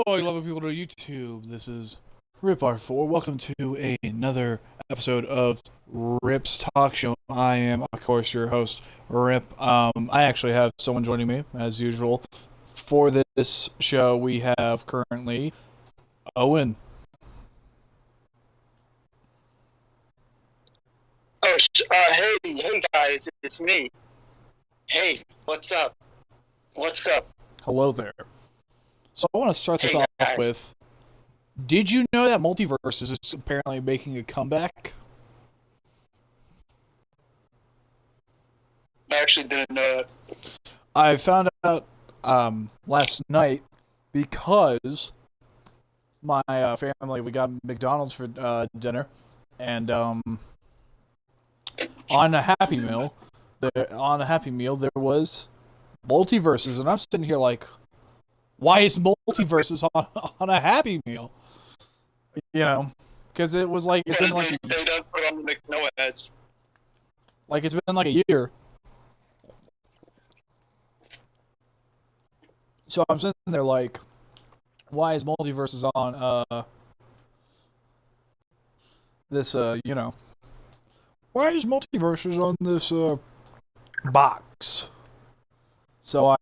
Hello, lovely people to YouTube. This is RipR4. Welcome to another episode of Rip's Talk Show. I am, of course, your host, Rip. I actually have someone joining me, as usual. For this show, we have currently Owen. Oh, hey guys, it's me. Hey, what's up? What's up? Hello there. So I want to start this Hey, off guys. with, did you know that Multiverse is apparently making a comeback? I actually didn't know it. I found out last night because my family, we got McDonald's for dinner, and on a Happy Meal, there was Multiverses, and I'm sitting here like, why is Multiverses on a Happy Meal? You know, because it was like it's been like They don't put on the McNoah ads. it's been like a year. So I'm sitting there like, why is Multiverses on this why is Multiverses on this box? So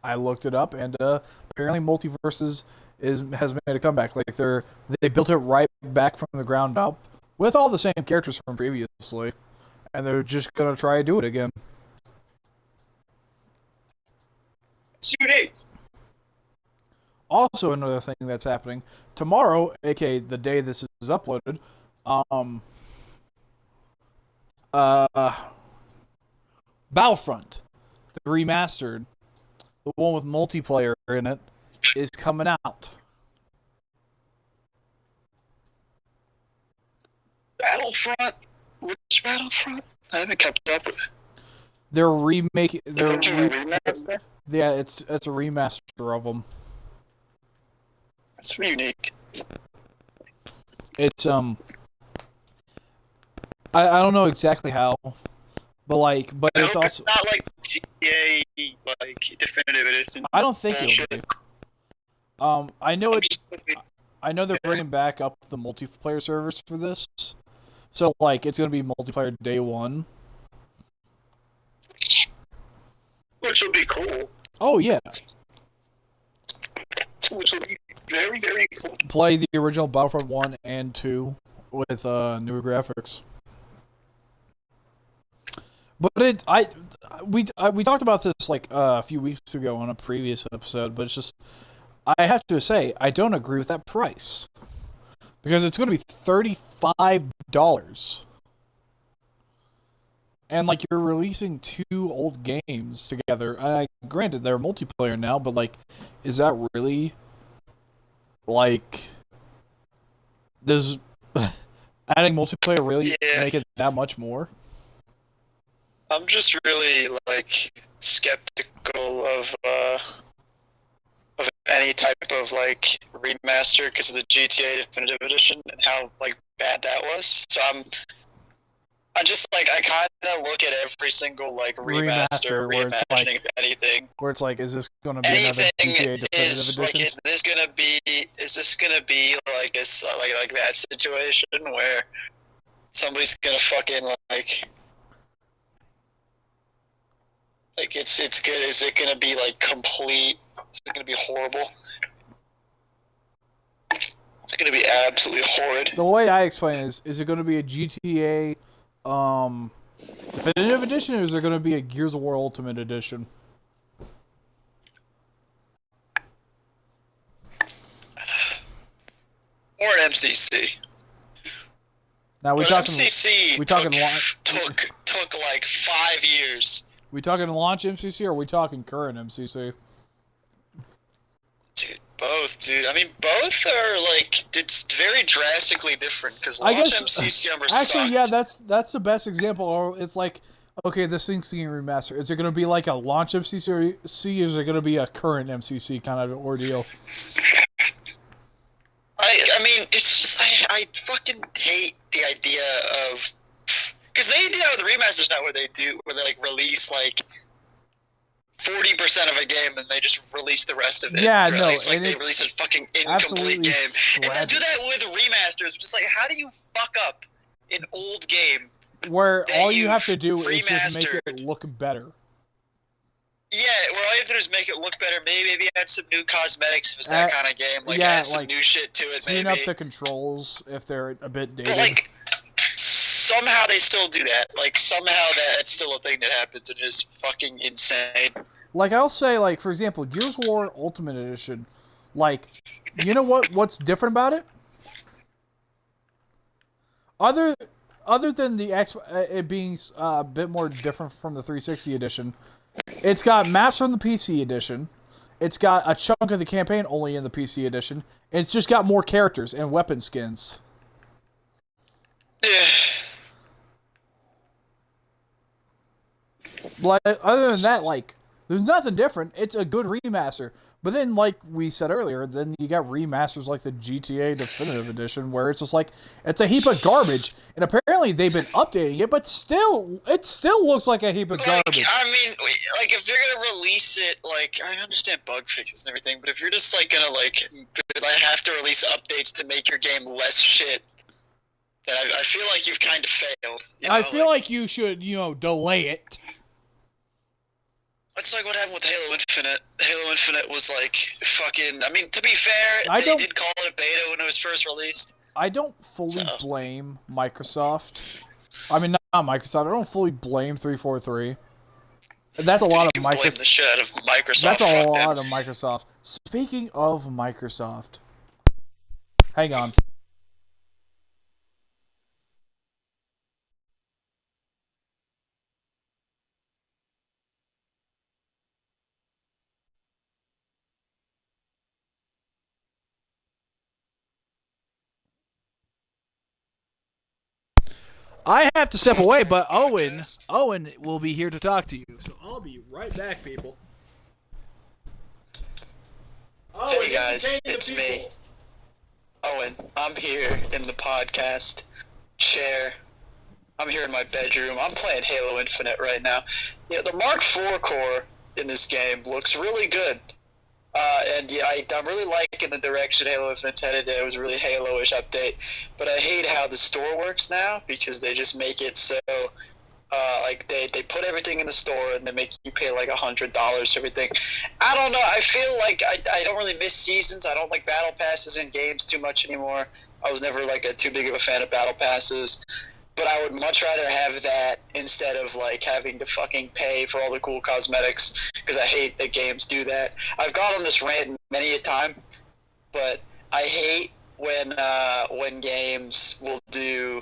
I looked it up, and apparently Multiverses has made a comeback. Like they built it right back from the ground up with all the same characters from previously, and they're just gonna try to do it again. It's unique. Also, another thing that's happening tomorrow, aka the day this is uploaded, Battlefront, the remastered, the one with multiplayer in it, is coming out. Battlefront? Which Battlefront? I haven't kept up with it. They're remaking. They're doing a remaster? Yeah, it's a remaster of them. It's unique. It's I don't know exactly how, but it's also. It's not like GTA like Definitive Edition. I don't think it'll be. I know it. I know they're bringing back up the multiplayer servers for this, so like it's gonna be multiplayer day one. Which would be cool. Oh yeah. Which would be very, very cool. Play the original Battlefront 1 and 2 with newer graphics. But we talked about this like a few weeks ago on a previous episode, but it's just I have to say I don't agree with that price because it's going to be $35, and like you're releasing two old games together. Granted, they're multiplayer now, but like, is that really like does adding multiplayer really make it that much more? I'm just really like skeptical of any type of like remaster because of the GTA Definitive Edition and how like bad that was. So I just like I kind of look at every single like remaster reimagining like, of anything. Where it's like, is this going to be another GTA Definitive Edition? Like, is this gonna be like like that situation where somebody's gonna fucking like it's good? Is it gonna be like complete? Is it gonna be horrible? It's gonna be absolutely horrid. The way I explain it is it going to be a GTA Definitive Edition, or is there going to be a Gears of War Ultimate Edition? Or an MCC. Now we talking MCC took like 5 years. We talking launch MCC, or are we talking current MCC? Dude, both, dude. I mean, both are like it's very drastically different because launch MCC actually, yeah, that's the best example. Or it's like, okay, this thing's getting remastered. Is it going to be like a launch MCC, or is it going to be a current MCC kind of ordeal? I mean, it's just I fucking hate the idea of because they do have the remasters now where they like release like 40% of a game and they just release the rest of it. Yeah, or no, at least, like, and they it's release a fucking incomplete game. shredded. And they'll do that with remasters, which is like, how do you fuck up an old game where all you have to you've do is just make it remastered? look better? Yeah, where all you have to do is make it look better. Maybe add some new cosmetics if it's that kind of game. Like, yeah, add some like, new shit to it, tune maybe. up the controls if they're a bit dated. But, like, somehow they still do that. Like, somehow that's still a thing that happens and is fucking insane. Like, I'll say, like, for example, Gears of War Ultimate Edition, like, you know what's different about it? Other than the it being a bit more different from the 360 edition, it's got maps from the PC edition, it's got a chunk of the campaign only in the PC edition, and it's just got more characters and weapon skins. Yeah. Like, other than that, like, there's nothing different. It's a good remaster. But then, like we said earlier, then you got remasters like the GTA Definitive Edition, where it's just like, it's a heap of garbage. And apparently they've been updating it, but still, it still looks like a heap of garbage. I mean, like, if you're gonna release it, like, I understand bug fixes and everything, but if you're just, like, gonna, like, have to release updates to make your game less shit, then I feel like you've kind of failed. I feel like you should, delay it. It's like what happened with Halo Infinite. Halo Infinite was like fucking. I mean, to be fair, they did call it a beta when it was first released. I don't fully blame Microsoft. I mean, not Microsoft. I don't fully blame 343. That's a lot of Microsoft. Blame the shit out of Microsoft. That's a lot of Microsoft. Speaking of Microsoft, hang on. I have to step away, but Owen will be here to talk to you. So I'll be right back, people. Hey guys, it's me, Owen. I'm here in the podcast chair. I'm here in my bedroom. I'm playing Halo Infinite right now. The Mark IV core in this game looks really good. And yeah, I'm really liking the direction Halo Infinite's headed. It was a really Halo-ish update, but I hate how the store works now because they just make it so, like they put everything in the store and they make you pay like $100 for everything. I don't know. I feel like I don't really miss seasons. I don't like battle passes in games too much anymore. I was never like too big of a fan of battle passes. But I would much rather have that instead of like having to fucking pay for all the cool cosmetics because I hate that games do that. I've gone on this rant many a time, but I hate when games will do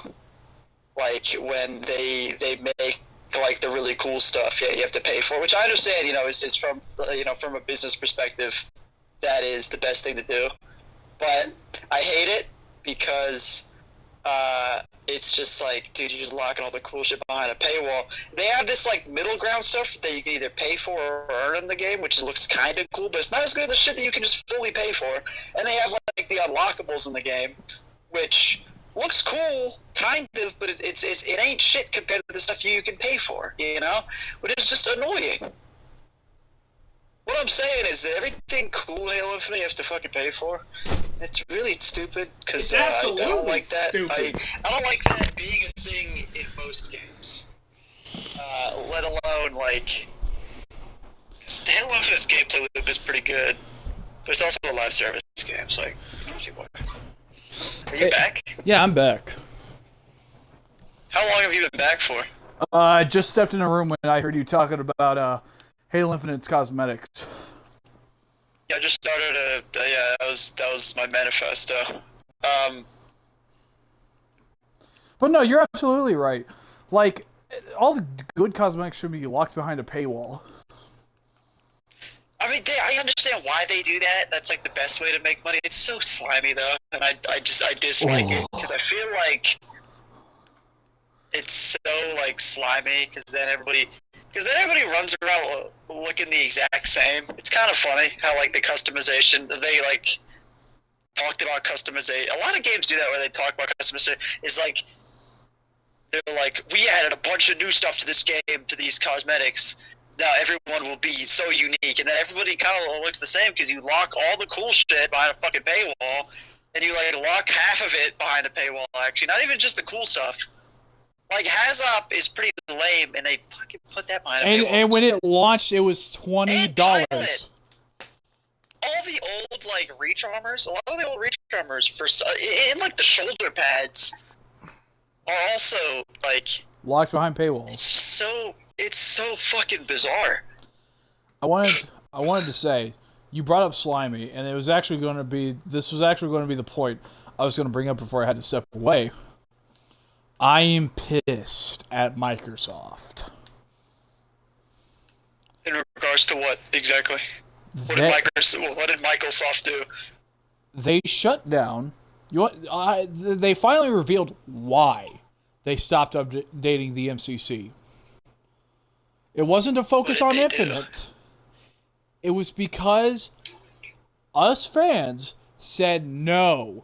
like when they make like the really cool stuff. Yeah, you have to pay for, which I understand. Is from from a business perspective, that is the best thing to do. But I hate it because. It's just like, dude, you're just locking all the cool shit behind a paywall. They have this like middle ground stuff that you can either pay for or earn in the game, which looks kind of cool, but it's not as good as the shit that you can just fully pay for. And they have like the unlockables in the game, which looks cool, kind of, but it ain't shit compared to the stuff you can pay for, Which is just annoying. What I'm saying is that everything cool in Halo Infinite you have to fucking pay for. It's really stupid because I don't like that. I don't like that being a thing in most games. Let alone like, cause Halo Infinite's gameplay loop is pretty good, but it's also a live service game, so I don't see why. Are you back? Yeah, I'm back. How long have you been back for? I just stepped in a room when I heard you talking about Halo Infinite's cosmetics. Yeah, I just started that was my manifesto. But no, you're absolutely right. Like, all the good cosmetics should be locked behind a paywall. I mean, I understand why they do that. That's like the best way to make money. It's so slimy though, and I dislike it because I feel like it's so like slimy because then everybody runs around looking the exact same. It's kind of funny how like the customization, they like talked about customization. A lot of games do that where they talk about customization. It's like they're like, we added a bunch of new stuff to this game, to these cosmetics, now everyone will be so unique, and then everybody kind of looks the same because you lock all the cool shit behind a fucking paywall, and you like lock half of it behind a paywall. Actually, not even just the cool stuff. Like Hazop is pretty lame, and they fucking put that behind a paywall. And when it launched, it was $20. All the old like reach armors, a lot of the old reach armors for in like the shoulder pads are also like locked behind paywalls. It's so fucking bizarre. I wanted to say, you brought up Slimy, and this was actually going to be the point I was going to bring up before I had to step away. I am pissed at Microsoft. In regards to what exactly? What did Microsoft do? They shut down. They finally revealed why they stopped updating the MCC. It wasn't to focus on Infinite. It was because us fans said no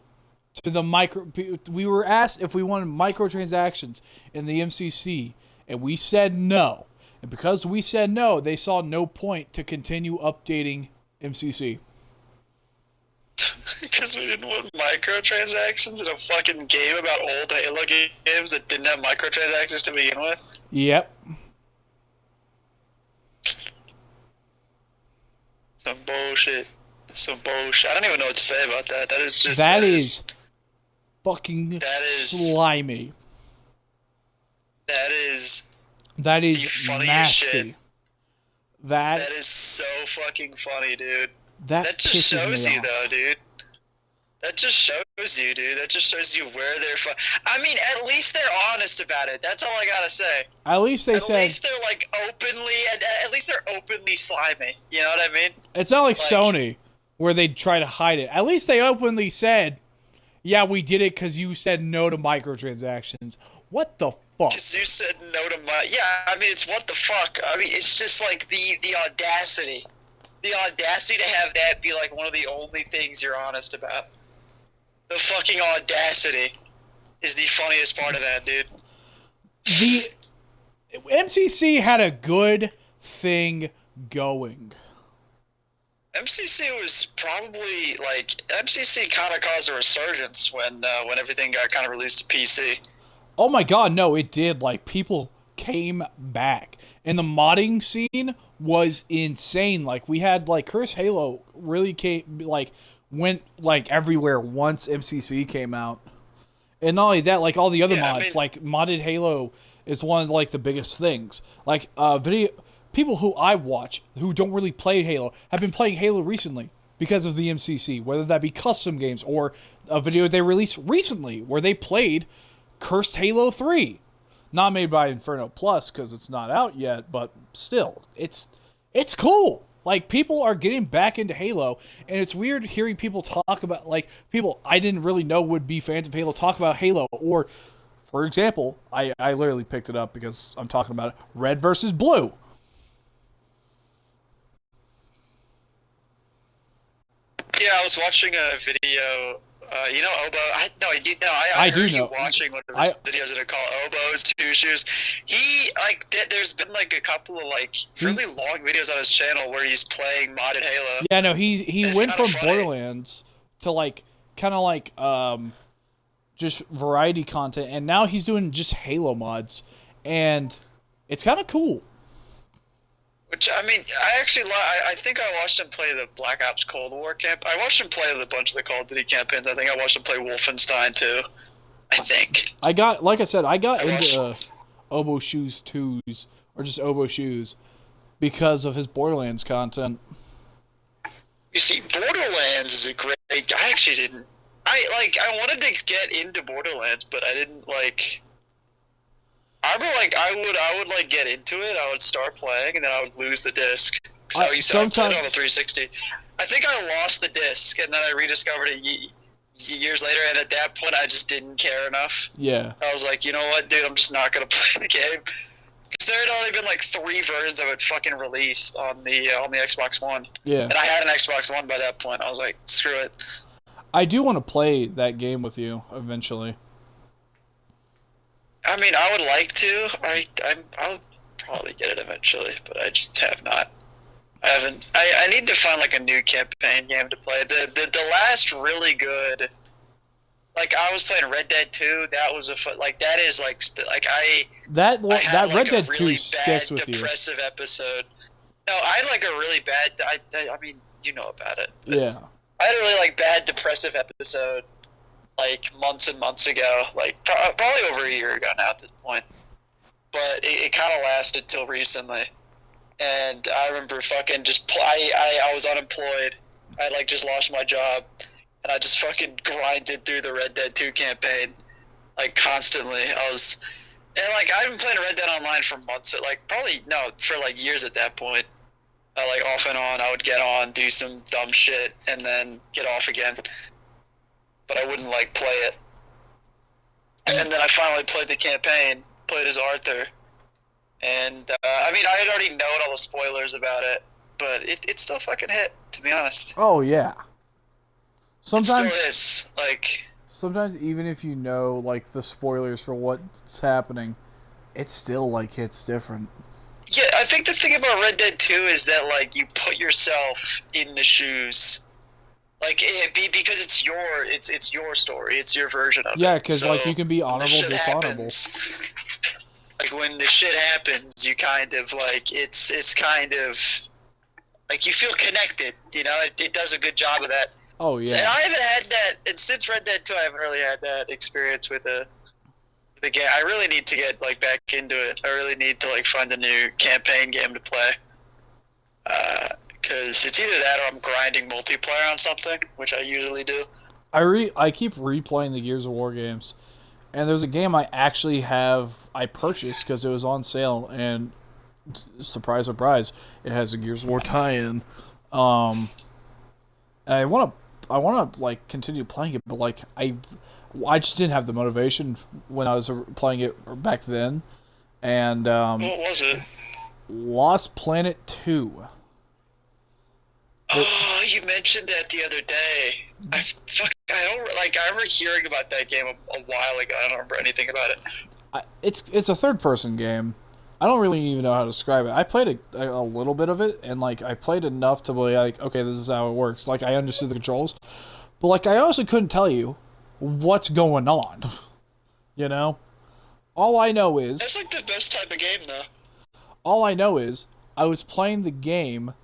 to the micro. We were asked if we wanted microtransactions in the MCC, and we said no. And because we said no, they saw no point to continue updating MCC. Because we didn't want microtransactions in a fucking game about old Halo games that didn't have microtransactions to begin with? Yep. Some bullshit. I don't even know what to say about that. That is fucking slimy. That is nasty. Shit. That is so fucking funny, dude. That just shows you, though, dude. That just shows you, dude. That just shows you where they're from. I mean, at least they're honest about it. That's all I gotta say. At least they're like openly. At least they're openly slimy. You know what I mean? It's not like Sony, where they try to hide it. At least they openly said, "Yeah, we did it because you said no to microtransactions." What the fuck? Because you said no to yeah, I mean, it's what the fuck. I mean, it's just like the audacity. The audacity to have that be like one of the only things you're honest about. The fucking audacity is the funniest part of that, dude. The MCC had a good thing going. MCC was probably MCC kind of caused a resurgence when everything got kind of released to PC. Oh my god, no, it did. Like, people came back. And the modding scene was insane. Like, we had, Cursed Halo really went, everywhere once MCC came out. And not only that, all the other mods, modded Halo is one of, the biggest things. People who I watch, who don't really play Halo, have been playing Halo recently because of the MCC. Whether that be custom games or a video they released recently where they played Cursed Halo 3. Not made by Inferno Plus because it's not out yet, but still, it's cool. People are getting back into Halo, and it's weird hearing people talk about, people I didn't really know would be fans of Halo talk about Halo. Or, for example, I literally picked it up because I'm talking about it, Red versus Blue. Yeah, I was watching a video. You know Obo? I do know. Watching one of his videos that are called Obo's Two Shoes. He there's been a couple of really long videos on his channel where he's playing modded Halo. Yeah, no, he went from Borderlands to just variety content, and now he's doing just Halo mods, and it's kind of cool. Which, I mean, I think I watched him play the Black Ops Cold War camp. I watched him play a bunch of the Call of Duty campaigns. I think I watched him play Wolfenstein, too. I think. I got into Obo Shoes 2s, or just Obo Shoes, because of his Borderlands content. You see, Borderlands is a great... I actually didn't... I wanted to get into Borderlands, but I didn't, I would get into it. I would start playing, and then I would lose the disc. Because I played it on the 360. I think I lost the disc, and then I rediscovered it years later. And at that point, I just didn't care enough. Yeah. I was like, you know what, dude? I'm just not gonna play the game. Because there had only been 3 versions of it fucking released on the Xbox One. Yeah. And I had an Xbox One by that point. I was like, screw it. I do want to play that game with you eventually. I mean, I would like to. I'll probably get it eventually, but I just have not. I haven't. I need to find like a new campaign game to play. The last really good. Like I was playing Red Dead 2. That was that is like that had, Red Dead really 2 sticks with you. Depressive episode. No, I had like a really bad. I mean, you know about it. Yeah. I had a really like bad depressive episode, like months and months ago. Like probably over a year ago now at this point. But it kind of lasted till recently. And I remember fucking just I was unemployed. I like just lost my job, and I just fucking grinded through the Red Dead 2 campaign, like constantly. And I've been playing Red Dead Online for months. For like years at that point. Like off and on, I would get on, do some dumb shit, and then get off again. But I wouldn't like play it. And then I finally played the campaign, played as Arthur. And, I mean, I had already known all the spoilers about it, but it still fucking hit, to be honest. Oh, yeah. Sometimes, it still is. Like, sometimes even if you know, like, the spoilers for what's happening, it still, like, hits different. Yeah, I think the thing about Red Dead 2 is that, like, you put yourself in the shoes. Like, because it's your story, it's your version of it. Yeah, because, like, you can be honorable, dishonorable. Like, when the shit happens, you kind of, like, it's kind of, like, you feel connected, you know? It does a good job of that. Oh, yeah. And I haven't had that, and since Red Dead 2, I haven't really had that experience with the game. I really need to get, like, back into it. I really need to, like, find a new campaign game to play. Because it's either that or I'm grinding multiplayer on something, which I usually do. I keep replaying the Gears of War games. And there's a game I actually I purchased because it was on sale, and surprise, surprise, it has a Gears of War tie-in. And I want to like continue playing it, but like I just didn't have the motivation when I was playing it back then. And what was it? Lost Planet 2. Oh, you mentioned that the other day. I remember hearing about that game a while ago. I don't remember anything about it. It's a third-person game. I don't really even know how to describe it. I played a little bit of it, and like I played enough to be like, okay, this is how it works. Like I understood the controls, but like I honestly couldn't tell you what's going on. You know, all I know is that's like the best type of game, though. All I know is I was playing the game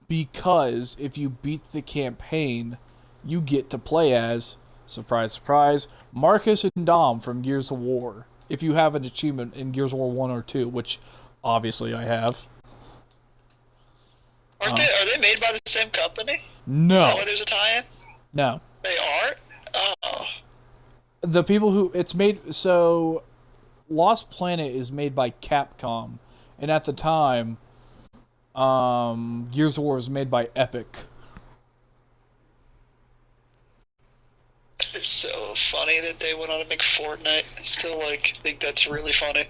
because if you beat the campaign, you get to play as, surprise, surprise, Marcus and Dom from Gears of War. If you have an achievement in Gears of War 1 or 2, which obviously I have. Are they made by the same company? No. Is that why there's a tie-in? No. They aren't? Oh. The people who... It's made... So, Lost Planet is made by Capcom. And at the time... Gears of War was made by Epic. It's so funny that they went on to make Fortnite. I still think that's really funny.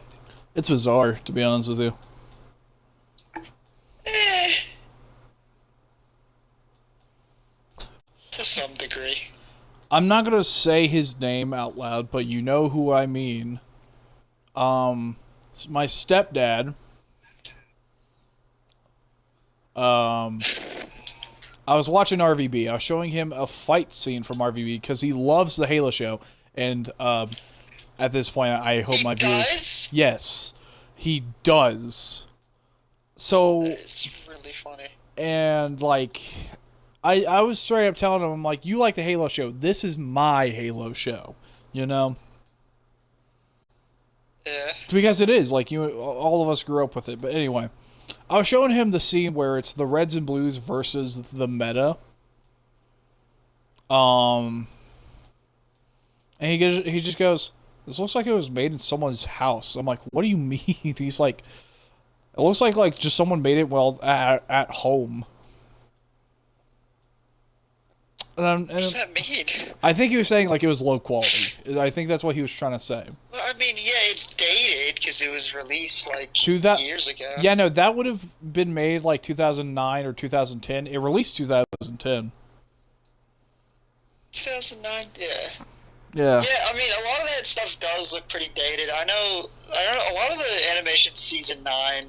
It's bizarre, to be honest with you. To some degree. I'm not gonna say his name out loud, but you know who I mean. My stepdad. I was watching RVB. I was showing him a fight scene from RVB because he loves the Halo show. And at this point, I hope my viewers... Does? Yes, he does. So... That is really funny. And, like, I was straight up telling him, I'm like, you like the Halo show. This is my Halo show. You know? Yeah. Because it is. Like, all of us grew up with it. But anyway... I was showing him the scene where it's the Reds and Blues versus the meta. And he just goes, this looks like it was made in someone's house. I'm like, what do you mean? He's like, it looks like just someone made it at home. What does that mean? I think he was saying like it was low quality. I think that's what he was trying to say. Well, I mean, yeah, it's dated because it was released like years ago. Yeah, no, that would have been made like 2009 or 2010. It released 2010. 2009, yeah. Yeah. Yeah, I mean, a lot of that stuff does look pretty dated. I don't know, a lot of the animation season 9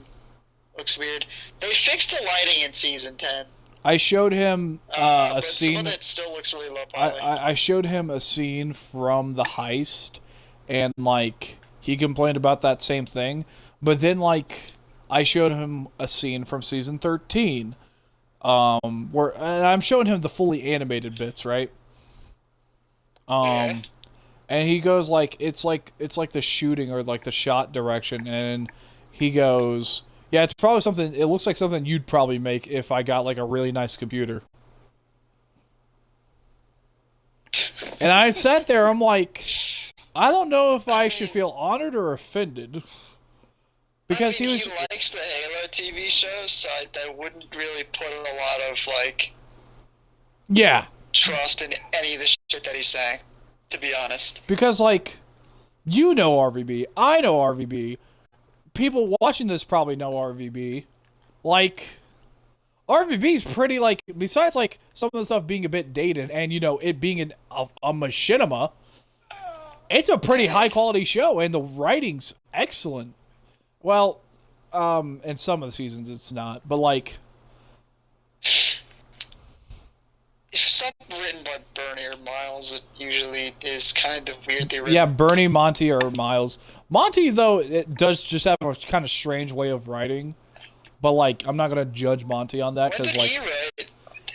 looks weird. They fixed the lighting in season 10. I showed him a but some scene. of it still looks really low poly. I showed him a scene from the heist, and like he complained about that same thing. But then like I showed him a scene from season 13, where and I'm showing him the fully animated bits, right? Yeah. And he goes like it's like the shooting or like the shot direction, and he goes, yeah, it's probably something. It looks like something you'd probably make if I got like a really nice computer. And I sat there, I'm like, I don't know if I should feel honored or offended. Because I mean, he was. he likes the Halo TV show, so I wouldn't really put a lot of, like, Yeah. trust in any of the shit that he's saying, to be honest. Because, like, you know RVB. I know RVB. People watching this probably know RVB. Like, RVB's pretty, like, besides, like, some of the stuff being a bit dated and, you know, it being a machinima, it's a pretty high-quality show, and the writing's excellent. Well, in some of the seasons it's not, but, like... If stuff written by Bernie or Miles, it usually is kind of weirdly written. Yeah, Bernie, Monty, or Miles. Monty, though, it does just have a kind of strange way of writing. But, like, I'm not going to judge Monty on that. When Cause, did like,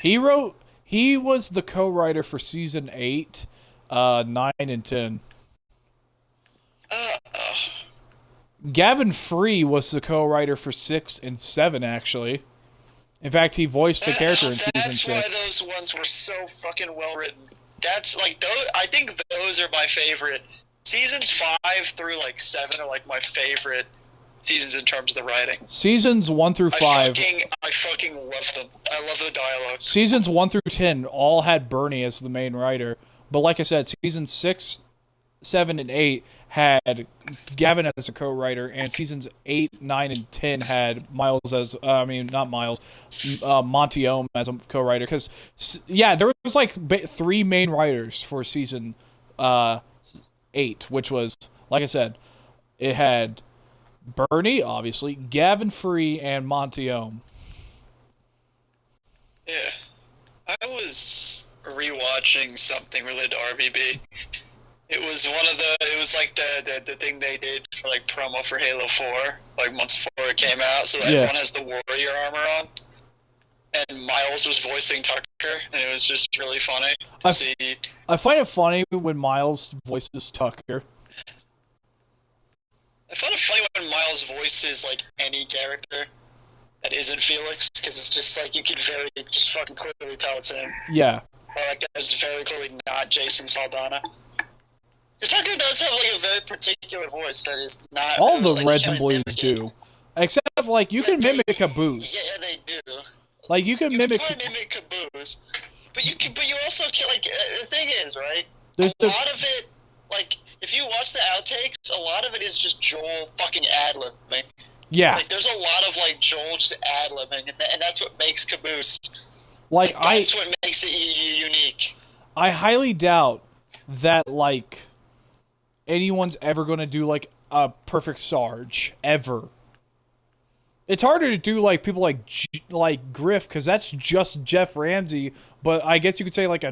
he write? He was the co-writer for season 8, 9, and 10. Gavin Free was the co-writer for 6 and 7, actually. In fact, he voiced the character in season 6. That's why those ones were so fucking well written. That's like those. I think those are my favorite. Seasons 5 through like 7 are like my favorite seasons in terms of the writing. Seasons 1 through 5. I fucking love them. I love the dialogue. Seasons 1 through 10 all had Bernie as the main writer. But like I said, seasons 6, 7, and 8 had Gavin as a co-writer, and seasons 8, 9, and 10 had Miles as, not Miles, Monty Ohm as a co-writer. Because, yeah, there was like 3 main writers for season 8, which was, like I said, it had Bernie, obviously, Gavin Free, and Monty Ohm. Yeah. I was rewatching something related to RBB. It was it was like the thing they did for like promo for Halo 4, like months before it came out, so everyone has the warrior armor on. And Miles was voicing Tucker, and it was just really funny to see. I find it funny when Miles voices Tucker. I find it funny when Miles voices like any character that isn't Felix, because it's just like you can just fucking clearly tell it's him. Yeah. Or like that's very clearly not Jason Saldana. Because Tucker does have like a very particular voice that is not. All the like, Reds and Blues do, except like you can mimic Caboose. Yeah, they do. Like you can mimic. You can mimic Caboose, but you also can like the thing is right. There's a lot of it, like if you watch the outtakes, a lot of it is just Joel fucking ad-libbing. Yeah. Like there's a lot of like Joel just ad-libbing, and that's what makes Caboose. Like that's what makes it unique. I highly doubt that like anyone's ever going to do like a perfect Sarge ever. It's harder to do like people like Griff, because that's just Jeff Ramsey, but I guess you could say like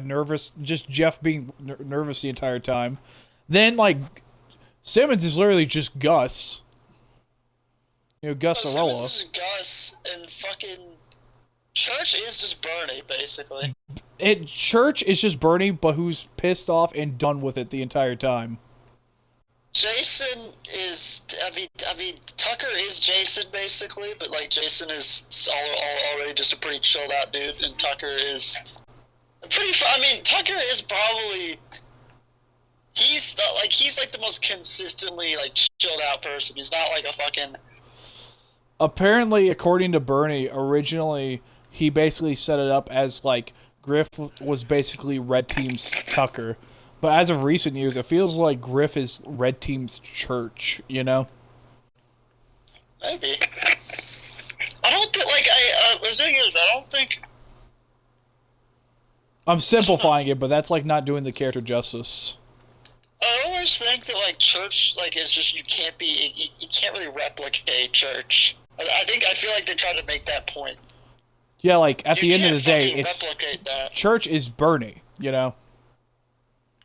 just Jeff being nervous the entire time. Then like Simmons is literally just Gus. You know, Gus Arola. Simmons is Gus, and fucking Church is just Bernie, basically. Church is just Bernie, but who's pissed off and done with it the entire time. Jason is, I mean, Tucker is Jason, basically, but, like, Jason is already just a pretty chilled out dude, and Tucker is Tucker is probably, he's like the most consistently, like, chilled out person. He's not, like, a fucking... Apparently, according to Bernie, originally, he basically set it up as, like, Griff was basically Red Team's Tucker. But as of recent years, it feels like Griff is Red Team's Church, you know? Maybe. I don't think, like, the thing is, I don't think... I'm simplifying it, but that's, like, not doing the character justice. guys think that like church like is just you can't really replicate church? I feel like they try to make that point. Yeah, like at the end of the day, it's replicate that. Church is Bernie, you know.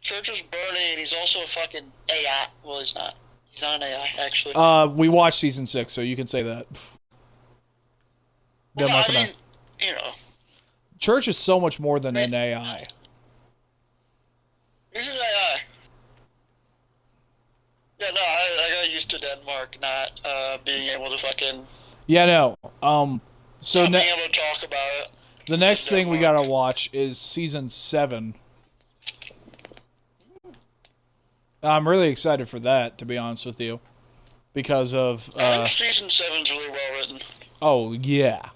Church is Bernie, and he's also a fucking AI. Well, he's not. He's not an AI, actually. We watched season 6, so you can say that. Well, I mean, you know. Church is so much more than an AI. He's an AI. Yeah, no, I got used to Denmark not being able to fucking. Yeah, no. So not being able to talk about it. The next thing we gotta watch is season 7. I'm really excited for that, to be honest with you, because of. I think season 7's really well written. Oh yeah.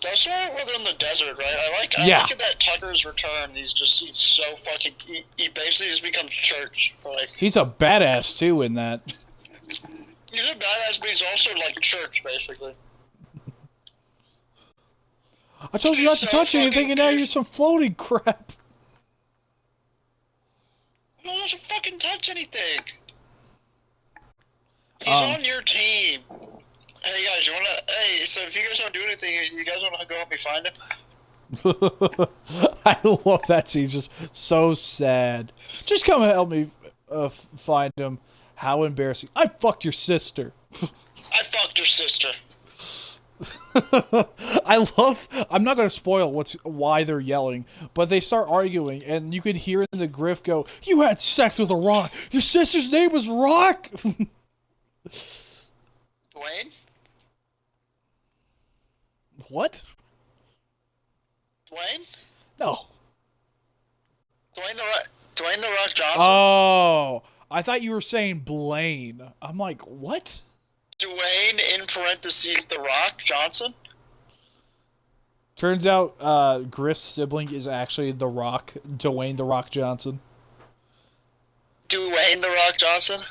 That's why we're in the desert, right? I like that Tucker's return. He's so fucking. He basically just becomes church. Like he's a badass too in that. He's a badass, but he's also like church, basically. I told you not to touch anything, and now you're some floating crap. No, doesn't fucking touch anything. He's on your team. Hey guys, you wanna? Hey, so if you guys don't do anything, you guys wanna go help me find him? I love that scene. He's just so sad. Just come and help me find him. How embarrassing! I fucked your sister. I fucked your sister. I'm not gonna spoil why they're yelling, but they start arguing, and you can hear the Griff go, "You had sex with a rock. Your sister's name was Rock." Dwayne? What? Dwayne? No. Dwayne the Rock Johnson? Oh, I thought you were saying Blaine. I'm like, what? Dwayne, in parentheses, The Rock Johnson? Turns out Griff's sibling is actually The Rock, Dwayne The Rock Johnson. Dwayne The Rock Johnson?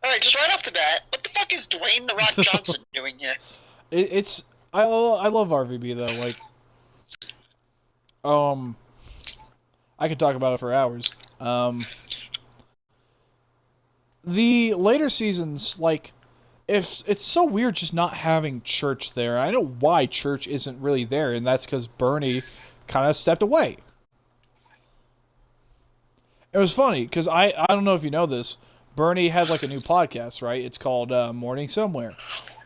Alright, just right off the bat, what the fuck is Dwayne The Rock Johnson doing here? I love RVB though, like, I could talk about it for hours. The later seasons, like, if it's so weird just not having Church there. I know why Church isn't really there, and that's because Bernie kind of stepped away. It was funny, because I don't know if you know this, Bernie has, like, a new podcast, right? It's called Morning Somewhere.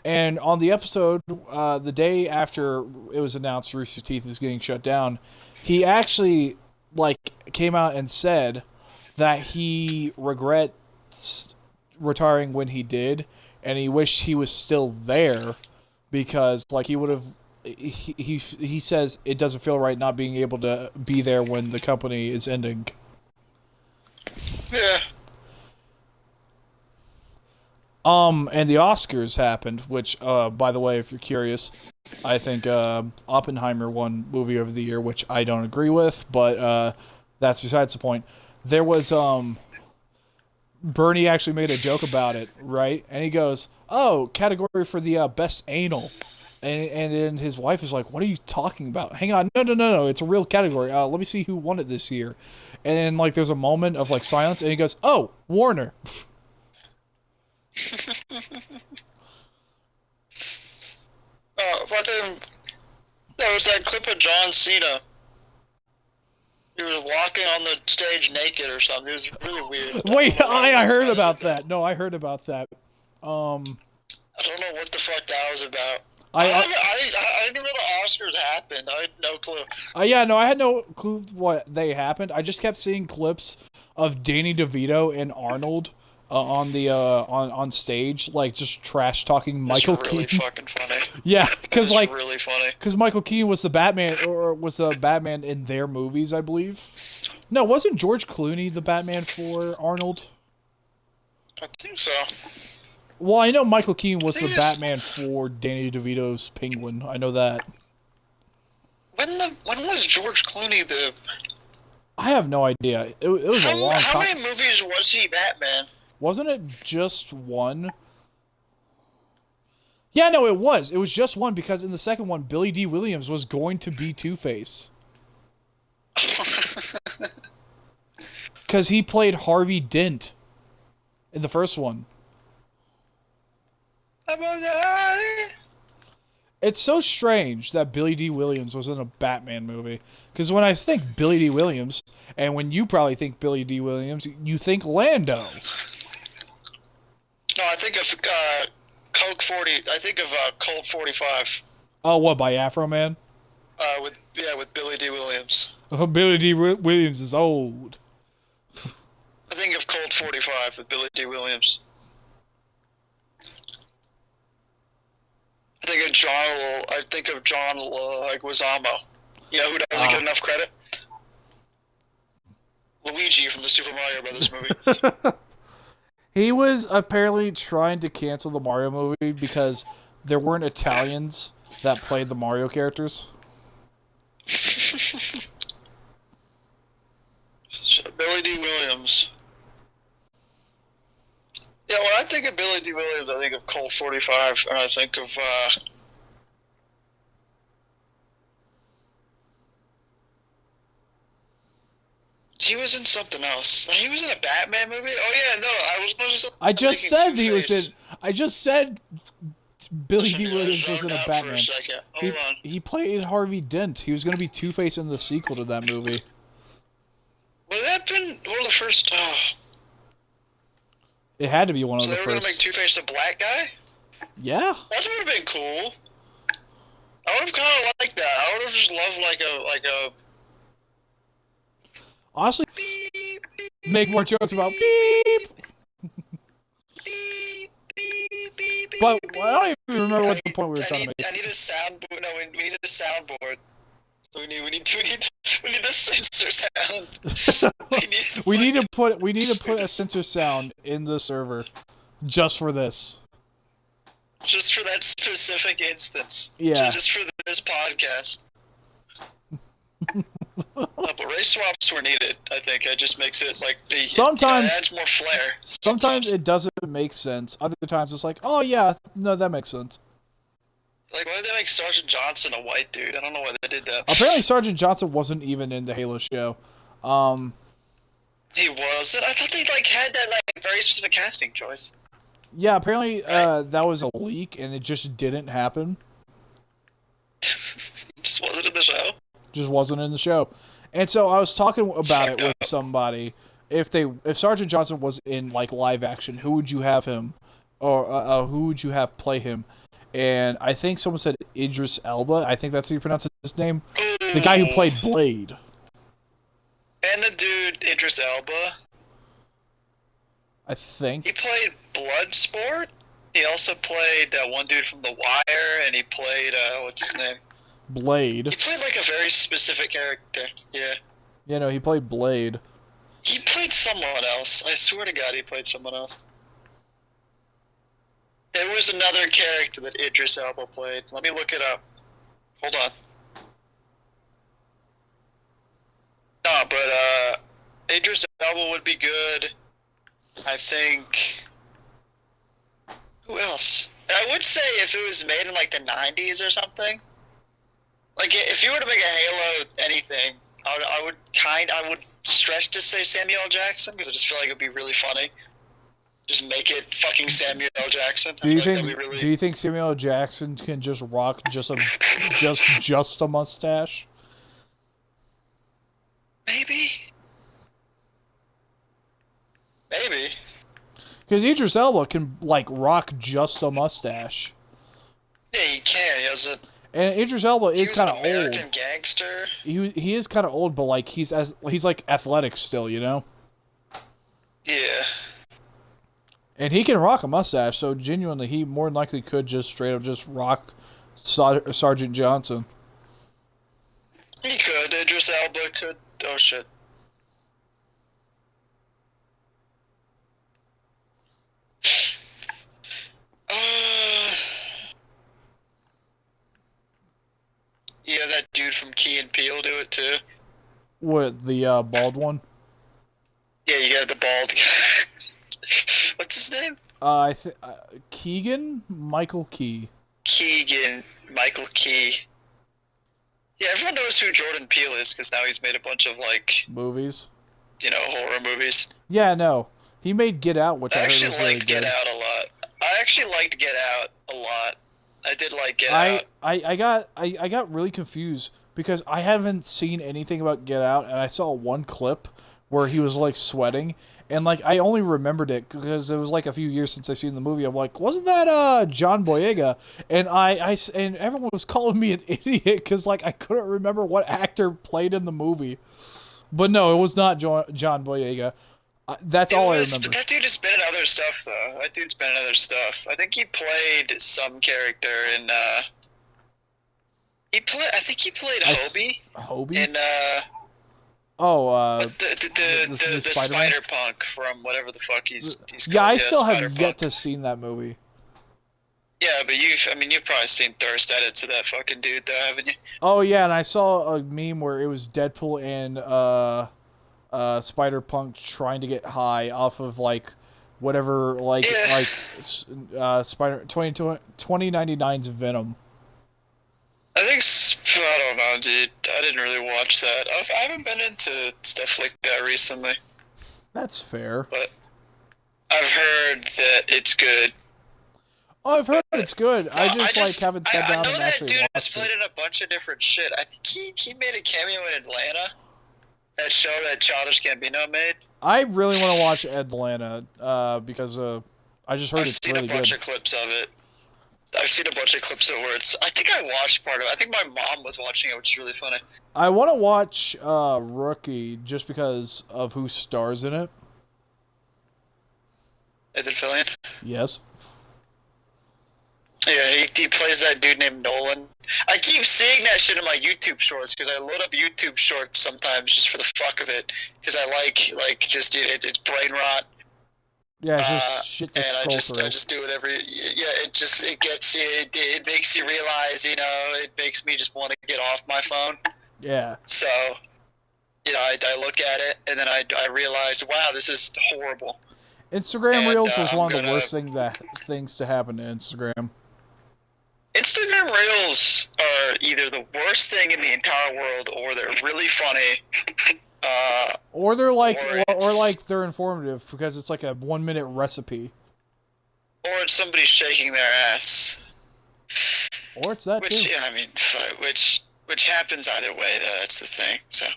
And on the episode, the day after it was announced Rooster Teeth is getting shut down, he actually, like, came out and said that he regrets retiring when he did, and he wished he was still there, because, like, he would have... He says it doesn't feel right not being able to be there when the company is ending. Yeah. And the Oscars happened, which, by the way, if you're curious, I think Oppenheimer won Movie of the Year, which I don't agree with, but that's besides the point. There was, Bernie actually made a joke about it, right? And he goes, "Oh, category for the best anal." And then his wife is like, "What are you talking about? Hang on, no, it's a real category. Let me see who won it this year." And then, like, there's a moment of, like, silence, and he goes, "Oh, Warner." Fucking... There was that clip of John Cena. He was walking on the stage naked or something. It was really weird. Wait, I heard about that. No, I heard about that. I don't know what the fuck that was about. I didn't know the Oscars happened. I had no clue. Yeah, no, I had no clue what they happened. I just kept seeing clips of Danny DeVito and Arnold on the on stage, like, just trash talking Michael Keaton. It's really fucking funny. Yeah, because, like, really funny. Because Michael Keaton was the Batman, or was the Batman in their movies, I believe. No, wasn't George Clooney the Batman for Arnold? I think so. Well, I know Michael Keaton was the Batman for Danny DeVito's Penguin. I know that. When was George Clooney the... I have no idea. It was a long time. How many movies was he Batman? Wasn't it just one? Yeah, no, it was. It was just one because in the second one, Billy D. Williams was going to be Two-Face. Because he played Harvey Dent in the first one. It's so strange that Billy D. Williams was in a Batman movie. Because when I think Billy D. Williams, and when you probably think Billy D. Williams, you think Lando. No, I think of Coke 40. I think of Colt 45. Oh, what, by Afro Man? With Billy D. Williams. Oh, Billy D. Williams is old. I think of Colt 45 with Billy D. Williams. I think of John Leguizamo. You know who doesn't get enough credit? Luigi from the Super Mario Brothers movie. He was apparently trying to cancel the Mario movie because there weren't Italians that played the Mario characters. So, Billy D. Williams. Yeah, when I think of Billy D. Williams, I think of Colt 45, and I think of, he was in something else. He was in a Batman movie? Oh, yeah, no, I just said he was in... I just said Billy D. Williams was in a Batman. Hold on. He played Harvey Dent. He was going to be Two-Face in the sequel to that movie. Would that been one of the first... Oh. It had to be one of the first. So they were going to make Two-Face a black guy? Yeah. That would have been cool. I would have kind of liked that. I would have just loved like a... Honestly, Beep, beep, make more jokes about beep. beep, beep, beep, But beep, I don't even remember what the point we were trying to make. I need a soundboard. No, we need a soundboard. We need the censor sound. We need to put a censor sound in the server just for this. Just for that specific instance. Yeah. Just for this podcast. But race swaps were needed, I think. It just makes it like sometimes it adds more flair. Sometimes it doesn't make sense. Other times it's like, oh yeah, no, that makes sense. Like, why did they make Sergeant Johnson a white dude? I don't know why they did that. Apparently Sergeant Johnson wasn't even in the Halo show. He wasn't? I thought they had that very specific casting choice. Yeah, apparently that was a leak and it just didn't happen. Just wasn't in the show? Just wasn't in the show. And so I was talking about it with somebody. If Sergeant Johnson was in live action, who would you have him, or who would you have play him? And I think someone said Idris Elba. I think that's how you pronounce his name. Ooh. The guy who played Blade. And the dude Idris Elba. I think he played Bloodsport. He also played that one dude from The Wire, and he played what's his name? Blade. He played a very specific character. Yeah. Yeah, no, he played Blade. He played someone else. I swear to God, he played someone else. There was another character that Idris Elba played. Let me look it up. Hold on. No, but Idris Elba would be good. I think. Who else? I would say if it was made in the 90s or something. If you were to make a Halo anything, I would stretch to say Samuel L. Jackson because I just feel like it would be really funny. Just make it fucking Samuel L. Jackson. Do you think Samuel L. Jackson can just rock just a mustache? Maybe. Because Idris Elba can rock just a mustache. Yeah, he can. He has a. And Idris Elba is kind of old. American gangster. He is kind of old, but he's athletic still, you know. Yeah. And he can rock a mustache, so genuinely, he more than likely could just straight up just rock Sergeant Johnson. He could. Idris Elba could. Oh shit. Yeah, that dude from Key and Peele do it too. What, the bald one? Yeah, you got the bald guy. What's his name? Keegan? Michael Key. Keegan, Michael Key. Yeah, everyone knows who Jordan Peele is because now he's made a bunch of like movies. Horror movies. Yeah, no, he made Get Out, which I heard was really good. I actually liked Get Out a lot. I actually liked Get Out a lot. I did like Get Out. I got really confused because I haven't seen anything about Get Out, and I saw one clip where he was like sweating, and like I only remembered it because it was like a few years since I seen the movie. I'm like, wasn't that John Boyega? And and everyone was calling me an idiot because like I couldn't remember what actor played in the movie. But no, it was not John Boyega. That's all I remember. But that dude has been in other stuff, though. That dude's been in other stuff. I think he played some character in. I think he played Hobie. Hobie. In the Spider Punk from whatever the fuck he's called. Yeah, I still have yet to seen that movie. Yeah, but you've probably seen thirst edits of that fucking dude, though, haven't you? Oh yeah, and I saw a meme where it was Deadpool and Spider-Punk trying to get high off of like whatever Spider 2099's Venom. I don't know, dude. I didn't really watch that. I haven't been into stuff like that recently. That's fair. But I've heard that it's good. Oh, I've heard it's good. No, I just haven't sat down and actually watched it. I know that dude has played in a bunch of different shit. I think he made a cameo in Atlanta. That show that Childish Gambino made. I really want to watch Atlanta because I just heard it's really good. I've seen a bunch of clips of it. I've seen a bunch of clips of it where I think I watched part of it. I think my mom was watching it, which is really funny. I want to watch Rookie just because of who stars in it. Nathan Fillion? Yes. Yeah, he plays that dude named Nolan. I keep seeing that shit in my YouTube shorts because I load up YouTube shorts sometimes just for the fuck of it because I like just it's brain rot. Yeah, it's just shit to scroll through. I just do it it makes you realize, it makes me just want to get off my phone. Yeah. So, I look at it and then I realize, wow, this is horrible. Instagram Reels was one of the worst things to happen to Instagram. Instagram Reels are either the worst thing in the entire world, or they're really funny, or they're like, or like they're informative because it's like a 1-minute recipe, or it's somebody shaking their ass, or it's that too. Which happens either way, though. That's the thing. So,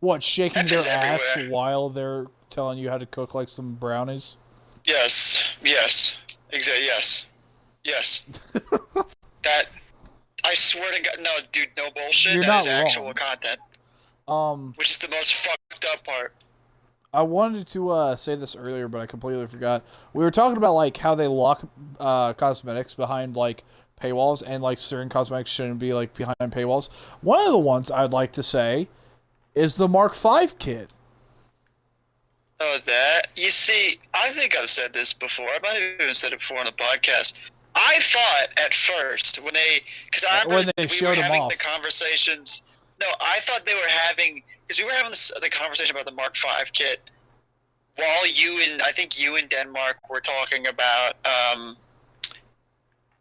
what, shaking their ass while they're telling you how to cook like some brownies? Yes, exactly. Yes. That, I swear to God, no, dude, no bullshit. You're that not is actual wrong. Content. Which is the most fucked up part. I wanted to say this earlier, but I completely forgot. We were talking about like how they lock cosmetics behind like paywalls, and like certain cosmetics shouldn't be like behind paywalls. One of the ones I'd like to say is the Mark V kit. Oh, that? You see, I think I've said this before. I might have even said it before on the podcast. I thought at first when they were having the conversations. No, I thought they were having, because we were having the conversation about the Mark V kit while I think you and Denmark were talking about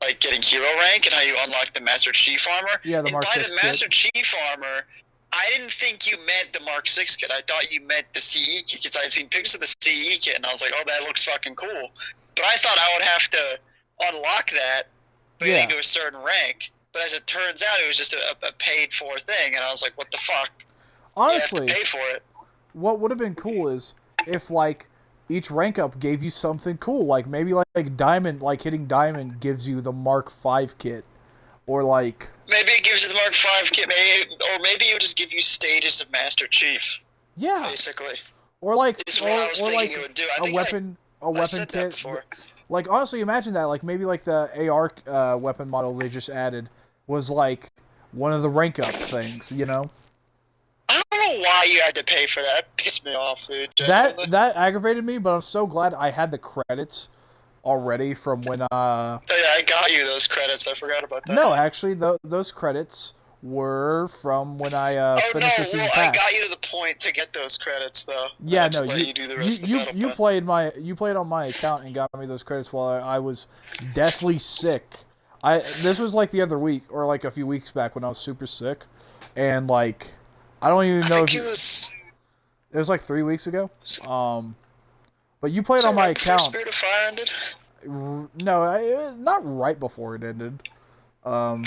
like getting hero rank and how you unlock the Master Chief armor. Yeah, the Mark VI kit. By the Master Chief armor, I didn't think you meant the Mark VI kit. I thought you meant the CE kit because I had seen pictures of the CE kit and I was like, oh, that looks fucking cool. But I thought I would have to unlock that by getting to a certain rank. But as it turns out, it was just a paid-for thing, and I was like, what the fuck? Honestly, you have to pay for it. What would have been cool is if, like, each rank up gave you something cool. Like, maybe, like Diamond, like, hitting Diamond gives you the Mark V kit. Or, like... Maybe it gives you the Mark V kit, or maybe it would just give you status of Master Chief. Yeah. Basically. Or, like, it would do. a weapon kit. Like, honestly, imagine that. Like, maybe, like, the AR weapon model they just added was, like, one of the rank up things, you know? I don't know why you had to pay for that. It pissed me off, dude. That aggravated me, but I'm so glad I had the credits already from when, Oh, yeah, I got you those credits. I forgot about that. No, actually, those credits were from when I finished the season pass. I got you to the point to get those credits, though. Yeah, no, you played on my account and got me those credits while I was deathly sick This was like the other week, or like a few weeks back when I was super sick, and like I don't even know if it was. It was like 3 weeks ago. But you played on my account. Spirit of Fire ended? No, not right before it ended. But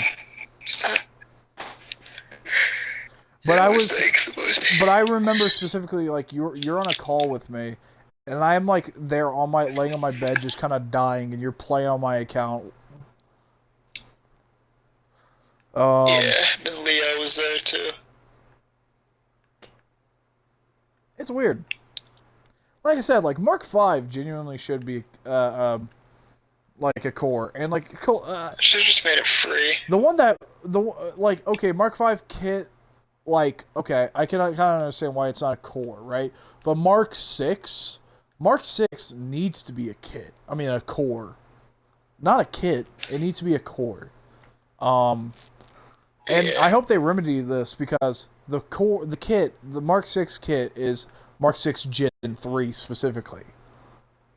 I remember specifically, like, you're on a call with me, and I'm like there laying on my bed, just kind of dying, and you're playing on my account. Yeah, then Leo was there too. It's weird. Like I said, like Mark V genuinely should be like a core, and like should have just made it free. Okay, Mark V kit, like, okay, I can kind of understand why it's not a core, right? But Mark VI needs to be a kit. I mean, a core, not a kit. It needs to be a core. And I hope they remedy this, because the Mark VI kit is Mark VI Gen 3 specifically.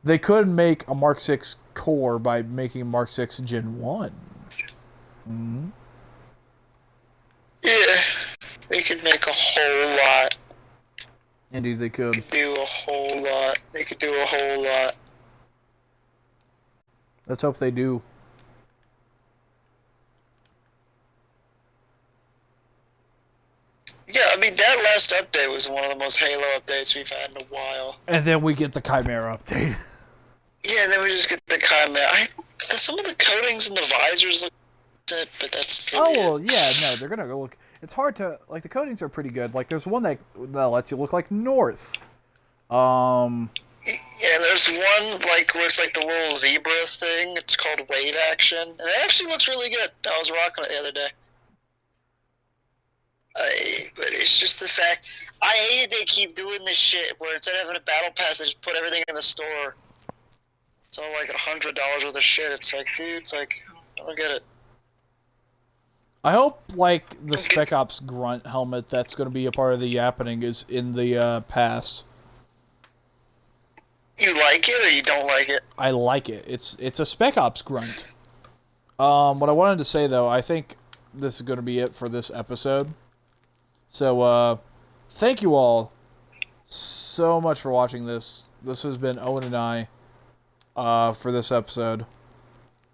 They could make a Mark VI core by making Mark VI Gen 1. Mm-hmm. Yeah, they could make a whole lot. Indeed, they could. They could do a whole lot. Let's hope they do. Yeah, I mean, that last update was one of the most Halo updates we've had in a while. And then we get the Chimera update. Yeah, and then we just get the Chimera. Some of the coatings and the visors look good, but that's really yeah, no, they're gonna go look. It's hard to, like, the coatings are pretty good. Like, there's one that lets you look like North. Yeah, there's one, like, where it's like the little zebra thing. It's called Wave Action, and it actually looks really good. I was rocking it the other day. But it's just the fact, I hate they keep doing this shit where instead of having a battle pass, they just put everything in the store. It's all like $100 worth of shit. It's like, dude, it's like, I don't get it. I hope, like, the Spec Ops Grunt helmet that's going to be a part of the happening is in the pass. You like it or you don't like it? I like it. It's a Spec Ops Grunt. What I wanted to say, though, I think this is going to be it for this episode. So, thank you all so much for watching this. This has been Owen and I for this episode.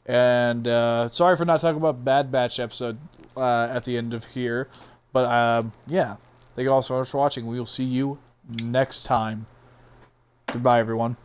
And sorry for not talking about Bad Batch episode at the end of here. But, yeah. Thank you all so much for watching. We will see you next time. Goodbye, everyone.